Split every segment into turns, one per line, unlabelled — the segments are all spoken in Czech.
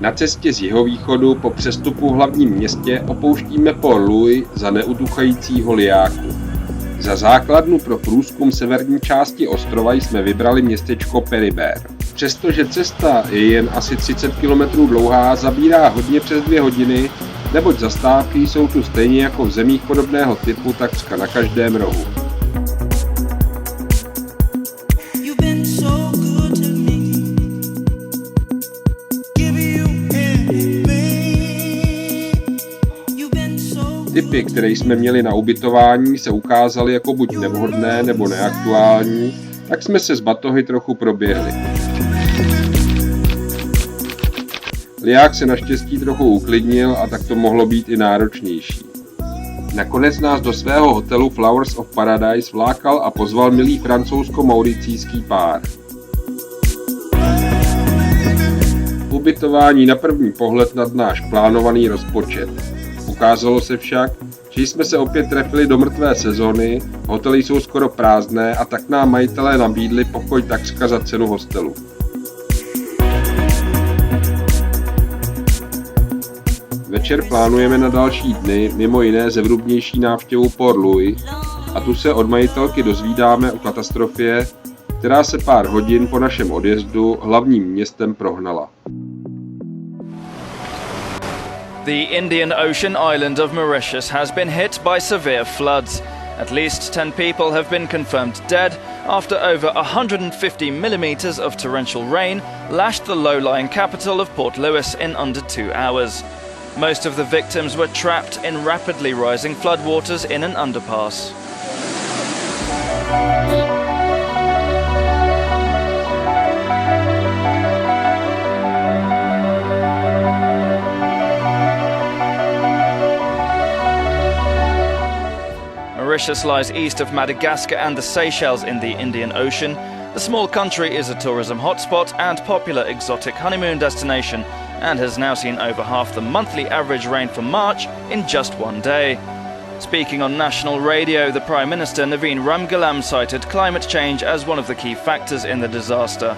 Na cestě z jihovýchodu po přestupu v hlavním městě opouštíme Port Louis za neutuchajícího lijáku. Za základnu pro průzkum severní části ostrova jsme vybrali městečko Peribér. Přestože cesta je jen asi 30 km dlouhá, zabírá hodně přes 2 hodiny, neboť zastávky jsou tu stejně jako v zemích podobného typu takřka na každém rohu. Typy, které jsme měli na ubytování, se ukázaly jako buď nevhodné nebo neaktuální, tak jsme se s batohy trochu proběhli. Liják se naštěstí trochu uklidnil a tak to mohlo být i náročnější. Nakonec nás do svého hotelu Flowers of Paradise vlákal a pozval milý francouzsko-mauricijský pár. Ubytování na první pohled nad náš plánovaný rozpočet. Ukázalo se však, že jsme se opět trefili do mrtvé sezóny, hotely jsou skoro prázdné a tak nám majitelé nabídli pokoj takřka za cenu hostelu. Večer plánujeme na další dny, mimo jiné zevrubnější návštěvu Port Louis, a tu se od majitelky dozvídáme o katastrofě, která se pár hodin po našem odjezdu hlavním městem prohnala.
The Indian Ocean island of Mauritius has been hit by severe floods. At least 10 people have been confirmed dead after over 150 millimeters of torrential rain lashed the low-lying capital of Port Louis in under 2 hours. Most of the victims were trapped in rapidly rising floodwaters in an underpass. Mauritius lies east of Madagascar and the Seychelles in the Indian Ocean. The small country is a tourism hotspot and popular exotic honeymoon destination, and has now seen over half the monthly average rain for March in just 1 day. Speaking on national radio, the Prime Minister Naveen Ramgoolam cited climate change as one of the key factors in the disaster.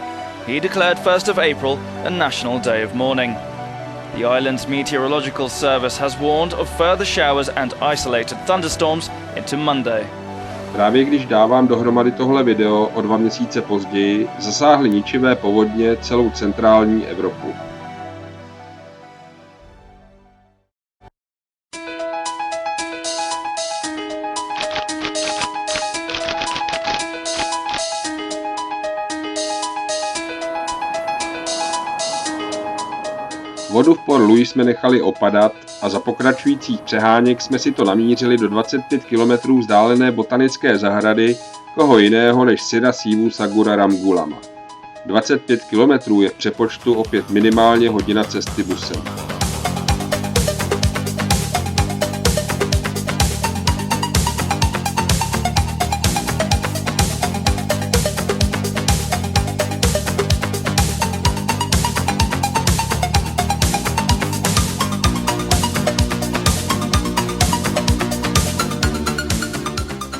He declared 1st of April a national day of mourning. The island's meteorological service has warned of further showers and isolated thunderstorms into Monday.
Právě když dávám dohromady tohle video o 2 měsíce později, zasáhly ničivé povodně celou centrální Evropu. Vodu v Port Louis jsme nechali opadat a za pokračujících přeháněk jsme si to namířili do 25 km vzdálené botanické zahrady koho jiného než syna Sivu Sagura Ramgoolama. 25 km je v přepočtu opět minimálně hodina cesty busem.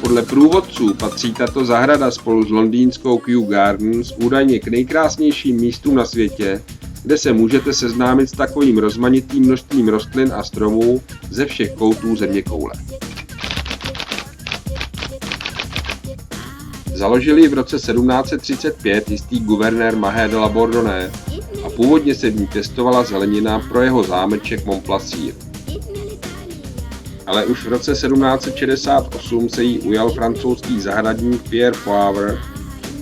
Podle průvodců patří tato zahrada spolu s londýnskou Kew Gardens údajně k nejkrásnějším místům na světě, kde se můžete seznámit s takovým rozmanitým množstvím rostlin a stromů ze všech koutů zeměkoule. Založil ji v roce 1735 jistý guvernér Mahé de la Bourdonnais a původně se v ní pěstovala zelenina pro jeho zámeček Montplaisir. Ale už v roce 1768 se jí ujal francouzský zahradník Pierre Poivre,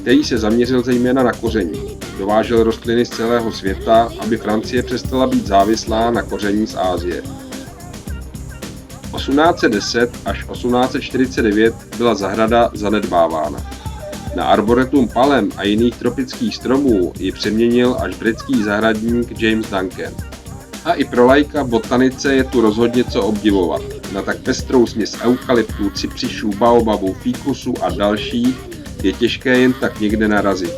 který se zaměřil zejména na koření. Dovážel rostliny z celého světa, aby Francie přestala být závislá na koření z Asie. 1810 až 1849 byla zahrada zanedbávána. Na arboretum palem a jiných tropických stromů ji přeměnil až britský zahradník James Duncan. A i pro laika botanice je tu rozhodně co obdivovat. Na tak pestrou směs eukalyptů, cypřišů, baobabů, fíkusů a dalších je těžké jen tak někde narazit.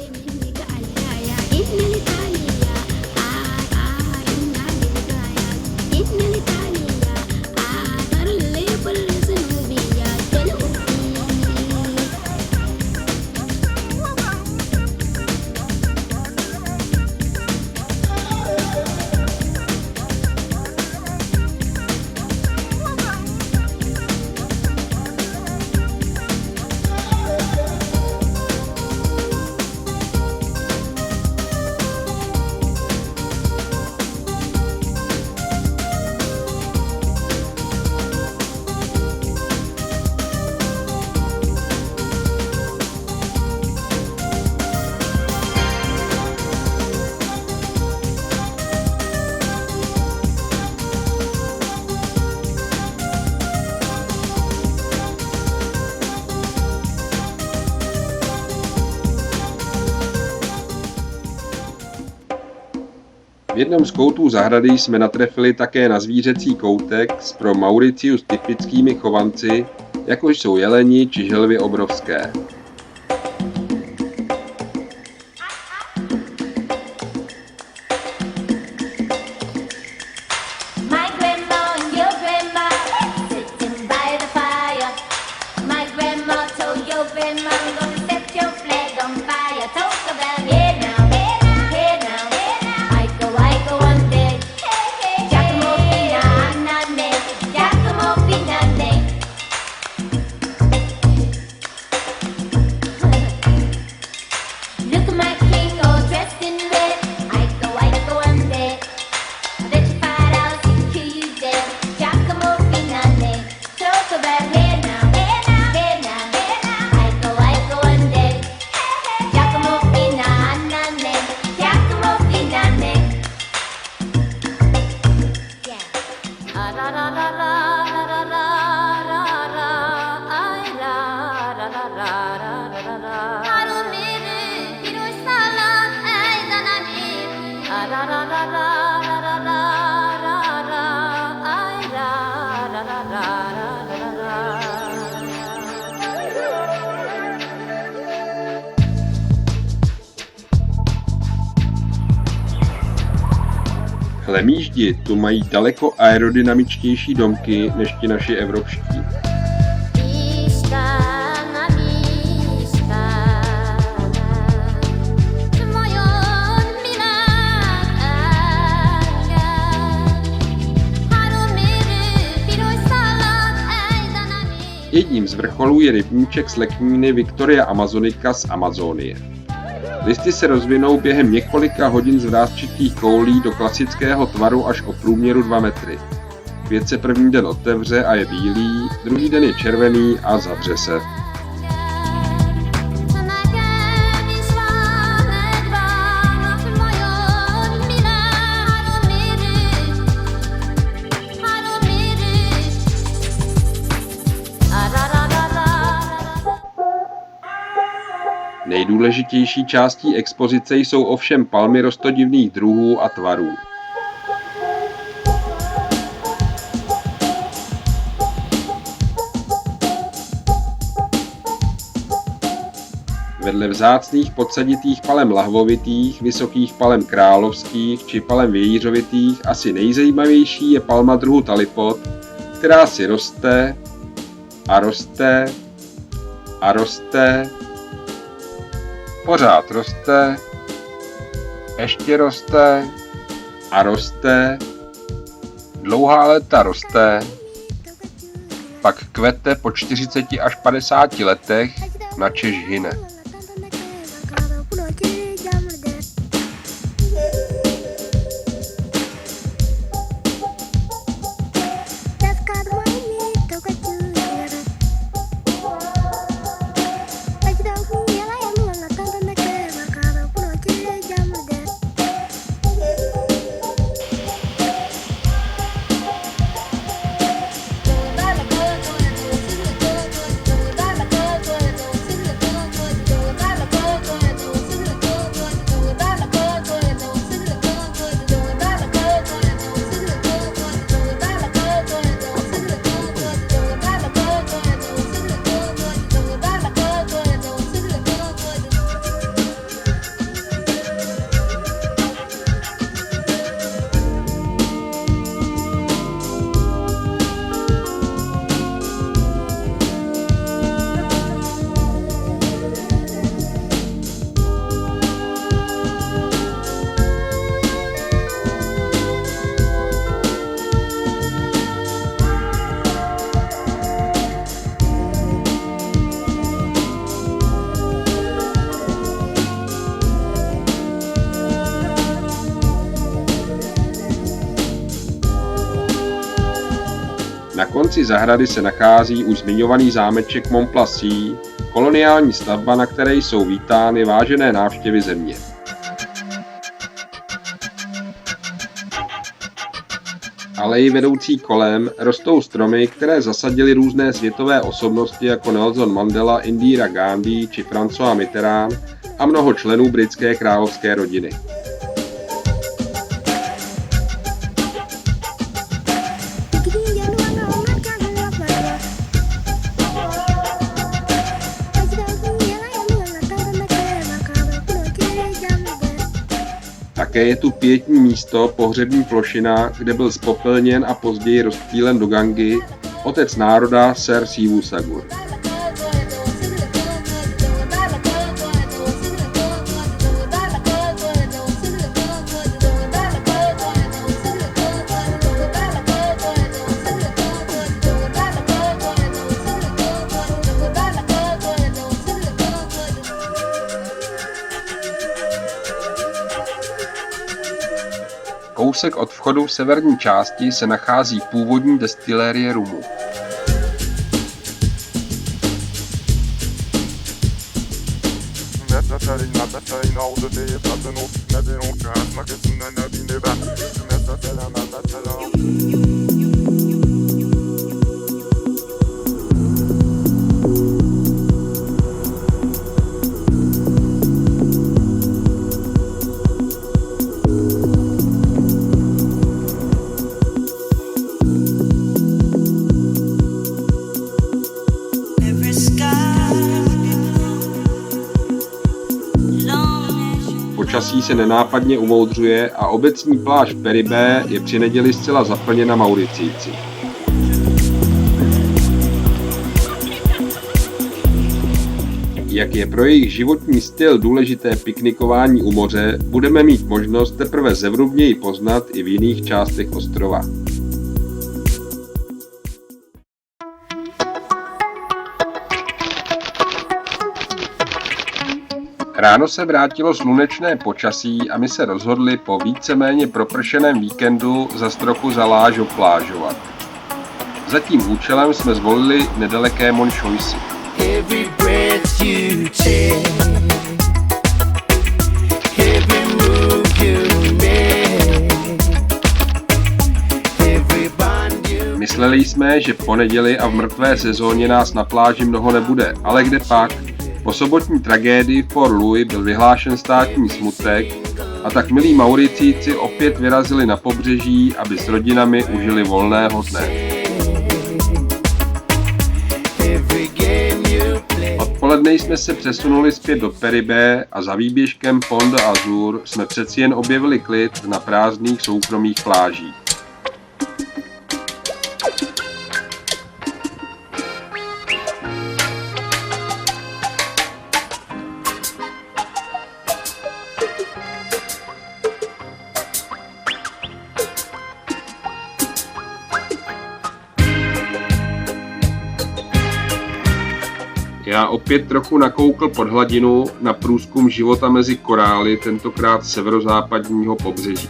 V jednom z koutů zahrady jsme natrefili také na zvířecí koutek s pro Mauritius typickými chovanci, jako jsou jeleni či želvy obrovské. Hlemýždi tu mají daleko aerodynamičtější domky než ti naši evropští. Jedním z vrcholů je rybníček z lekníny Victoria amazonica z Amazonie. Listy se rozvinou během několika hodin z vrásčitých koulí do klasického tvaru až o průměru 2 metry. Květ se první den otevře a je bílý, druhý den je červený a zavře se. Nejdůležitější částí expozice jsou ovšem palmy rostodivných druhů a tvarů. Vedle vzácných podsaditých palem lahvovitých, vysokých palem královských či palem vějířovitých asi nejzajímavější je palma druhu talipot, která si roste a roste a roste. Pořád roste, ještě roste a roste, dlouhá léta roste, pak kvete po 40 až 50 letech, načež hyne. Na konci zahrady se nachází už zmiňovaný zámeček Montplaisir, koloniální stavba, na které jsou vítány vážené návštěvy země. Aleji vedoucí kolem rostou stromy, které zasadily různé světové osobnosti jako Nelson Mandela, Indira Gandhi či François Mitterrand a mnoho členů britské královské rodiny. Také je tu pietní místo, pohřební plošina, kde byl zpopelněn a později rozptýlen do Gangy otec národa Sir Sivu Sagur. Kousek od vchodu v severní části se nachází původní destilérie rumu. Počasí se nenápadně umoudřuje a obecní pláž v Peribé je při neděli zcela zaplněna Mauricijci. Jak je pro jejich životní styl důležité piknikování u moře, budeme mít možnost teprve zevrubněji poznat i v jiných částech ostrova. Ráno se vrátilo slunečné počasí a my se rozhodli po víceméně propršeném víkendu zas trochu zalážoplážovat. Za tím účelem jsme zvolili nedaleké Monchoisi. Mysleli jsme, že po neděli a v mrtvé sezóně nás na pláži mnoho nebude, ale kde pak? Po sobotní tragédii v Port Louis byl vyhlášen státní smutek a tak milí Mauricijci opět vyrazili na pobřeží, aby s rodinami užili volného dne. Odpoledne jsme se přesunuli zpět do Peribé a za výběžkem Pont d'Azur jsme přeci jen objevili klid na prázdných soukromých plážích. Já opět trochu nakoukl pod hladinu na průzkum života mezi korály, tentokrát severozápadního pobřeží.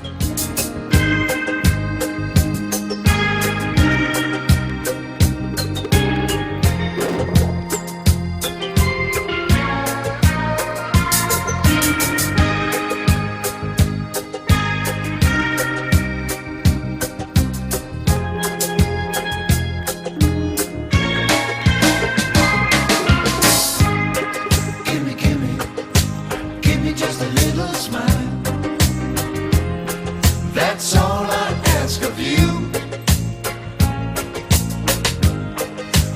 That's all I ask of you.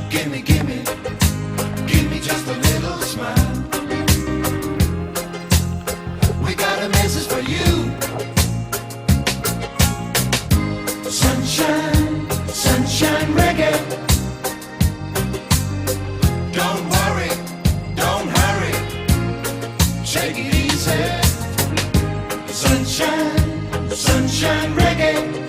Give me just a little smile. We got a message for you. Sunshine, sunshine reggae. Don't worry, don't hurry. Take it easy. Sunshine, sunshine reggae.